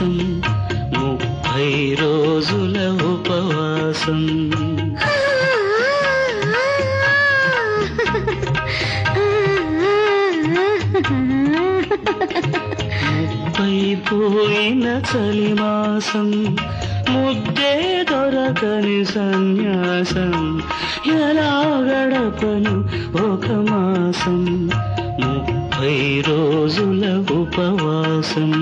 మాసం 30 రోజుల ఉపవాసం. పోయిన చలిమాసం ముద్దే దొరకని సన్యాసం ఎలా గడపను ఒక మాసం 30 రోజుల ఉపవాసం.